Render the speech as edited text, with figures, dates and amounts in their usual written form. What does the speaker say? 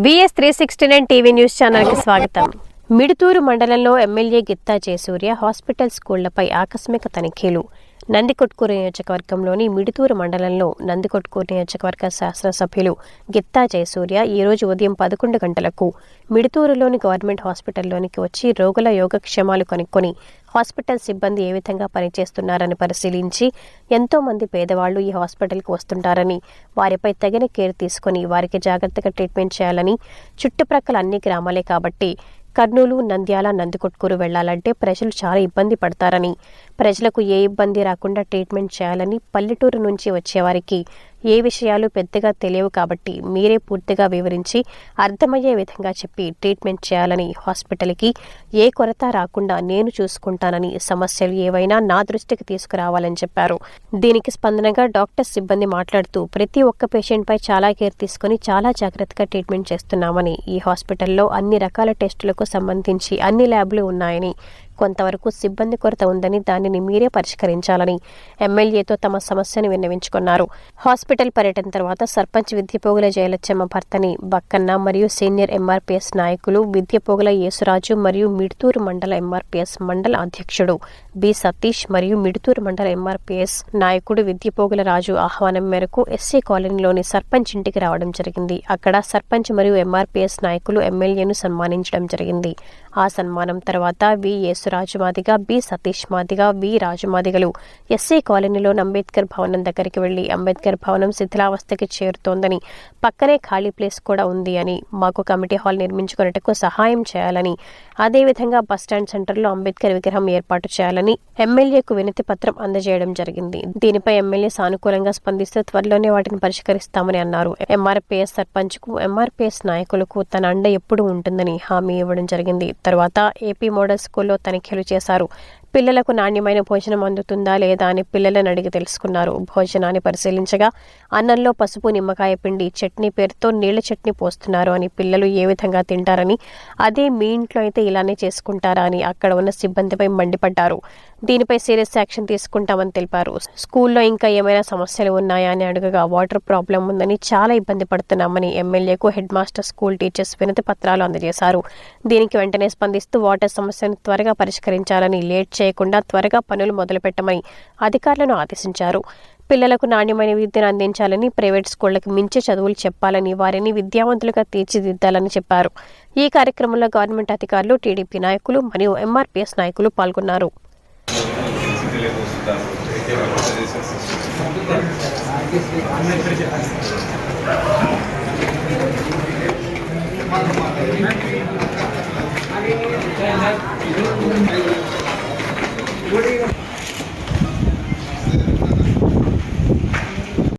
VS369 TV news channel కి స్వాగతం. మిడుతూరు మండలంలో ఎమ్మెల్యే గిత్తా జయసూర్య హాస్పిటల్ స్కూళ్లపై ఆకస్మిక తనిఖీలు. నందికొట్కూరు నియోజకవర్గంలోని మిడుతూరు మండలంలో నందికొట్కూరు నియోజకవర్గ శాసనసభ్యులు గిత్తా జయసూర్య ఈ రోజు ఉదయం 11 గంటలకు మిడుతూరులోని గవర్నమెంట్ హాస్పిటల్లోనికి వచ్చి రోగుల యోగక్షేమాలు కనుక్కొని హాస్పిటల్ సిబ్బంది ఏ విధంగా పనిచేస్తున్నారని పరిశీలించి ఎంతో మంది పేదవాళ్లు ఈ హాస్పిటల్కు వస్తుంటారని వారిపై తగిన కేర్ తీసుకుని వారికి జాగ్రత్తగా ట్రీట్మెంట్ చేయాలని, చుట్టుప్రక్కల అన్ని గ్రామాలే కాబట్టి కర్నూలు, నంద్యాల, నందికొట్కూరు వెళ్లాలంటే ప్రజలు చాలా ఇబ్బంది పడతారని, ప్రజలకు ఏ ఇబ్బంది రాకుండా ట్రీట్మెంట్ చేయాలని, పల్లెటూరు నుంచి వచ్చేవారికి ఏ విషయాలు పెద్దగా తెలియవు కాబట్టి మీరే పూర్తిగా వివరించి అర్థమయ్యే విధంగా చెప్పి ట్రీట్మెంట్ చేయాలని, హాస్పిటల్కి ఏ కొరత రాకుండా నేను చూసుకుంటానని, సమస్యలు ఏవైనా నా దృష్టికి తీసుకురావాలని చెప్పారు. దీనికి స్పందనగా డాక్టర్ సిబ్బంది మాట్లాడుతూ ప్రతి ఒక్క పేషెంట్పై చాలా కేర్ తీసుకుని చాలా జాగ్రత్తగా ట్రీట్మెంట్ చేస్తున్నామని, ఈ హాస్పిటల్లో అన్ని రకాల టెస్టులకు సంబంధించి అన్ని ల్యాబ్లు ఉన్నాయని, కొంతవరకు సిబ్బంది కొరత ఉందని దానిని మీరే పరిష్కరించాలని ఎమ్మెల్యేతో తమ సమస్యను విన్నవించుకున్నారు. హాస్పిటల్ పర్యటన తర్వాత సర్పంచ్ విద్యపోగుల జయలచ్చమ్మ భర్తని బక్కన్న మరియు సీనియర్ ఎంఆర్పీఎస్ నాయకులు విద్యపోగుల యేసురాజు మరియు మిడుతూరు మండల ఎంఆర్పీఎస్ మండల అధ్యక్షుడు బి సతీష్ మరియు మిడుతూరు మండల ఎంఆర్పీఎస్ నాయకుడు విద్యపోగుల రాజు ఆహ్వానం మేరకు ఎస్సీ కాలనీలోని సర్పంచ్ ఇంటికి రావడం జరిగింది. అక్కడ సర్పంచ్ మరియు ఎంఆర్పీఎస్ నాయకులు ఎమ్మెల్యేను సన్మానించడం జరిగింది. ఆ సన్మానం తర్వాత వి యేసురాజు మాదిగ, బి సతీష్ మాదిగ, వి రాజు మాదిగలు ఎస్సీ కాలనీలోని అంబేద్కర్ భవనం దగ్గరికి వెళ్లి అంబేద్కర్ భవనం శిథిలావస్థకి చేరుతోందని, పక్కనే ఖాళీ ప్లేస్ కూడా ఉంది అని, మాకు కమిటీ హాల్ నిర్మించుకున్నట్టుకు సహాయం చేయాలని, అదేవిధంగా బస్టాండ్ సెంటర్లో అంబేద్కర్ విగ్రహం ఏర్పాటు చేయాలని ఎమ్మెల్యేకు వినతి పత్రం అందజేయడం జరిగింది. దీనిపై ఎమ్మెల్యే సానుకూలంగా స్పందిస్తూ త్వరలోనే వాటిని పరిష్కరిస్తామని అన్నారు. ఎంఆర్పీఎస్ సర్పంచ్కు, ఎంఆర్పీఎస్ నాయకులకు తన అండ ఎప్పుడు ఉంటుందని హామీ ఇవ్వడం జరిగింది. తర్వాత ఏపీ మోడల్ స్కూల్లో తనిఖీలు చేశారు. పిల్లలకు నాణ్యమైన భోజనం అందుతుందా లేదా అని పిల్లలను అడిగి తెలుసుకున్నారు. భోజనాన్ని పరిశీలించగా అన్నంలో పసుపు, నిమ్మకాయ పిండి, చట్నీ పేరుతో నీళ్ల చట్నీ పోస్తున్నారు అని, పిల్లలు ఏ విధంగా తింటారని, అదే మీ ఇంట్లో అయితే ఇలానే చేసుకుంటారా అని అక్కడ ఉన్న సిబ్బందిపై మండిపడ్డారు. దీనిపై సీరియస్ యాక్షన్ తీసుకుంటామని తెలిపారు. స్కూల్లో ఇంకా ఏమైనా సమస్యలు ఉన్నాయా అని అడగగా వాటర్ ప్రాబ్లం ఉందని, చాలా ఇబ్బంది పడుతున్నామని ఎమ్మెల్యేకు హెడ్ మాస్టర్, స్కూల్ టీచర్స్ వినతి పత్రాలు అందజేశారు. దీనికి వెంటనే స్పందిస్తూ వాటర్ సమస్యను త్వరగా పరిష్కరించాలని, లేట్ చేయకుండా త్వరగా పనులు మొదలుపెట్టమని అధికారులను ఆదేశించారు. పిల్లలకు నాణ్యమైన విద్యను అందించాలని, ప్రైవేట్ స్కూళ్లకు మించి చదువులు చెప్పాలని, వారిని విద్యావంతులుగా తీర్చిదిద్దాలని చెప్పారు. ఈ కార్యక్రమంలో గవర్నమెంట్ అధికారులు, టీడీపీ నాయకులు మరియు ఎంఆర్పీఎస్ నాయకులు పాల్గొన్నారు. What do you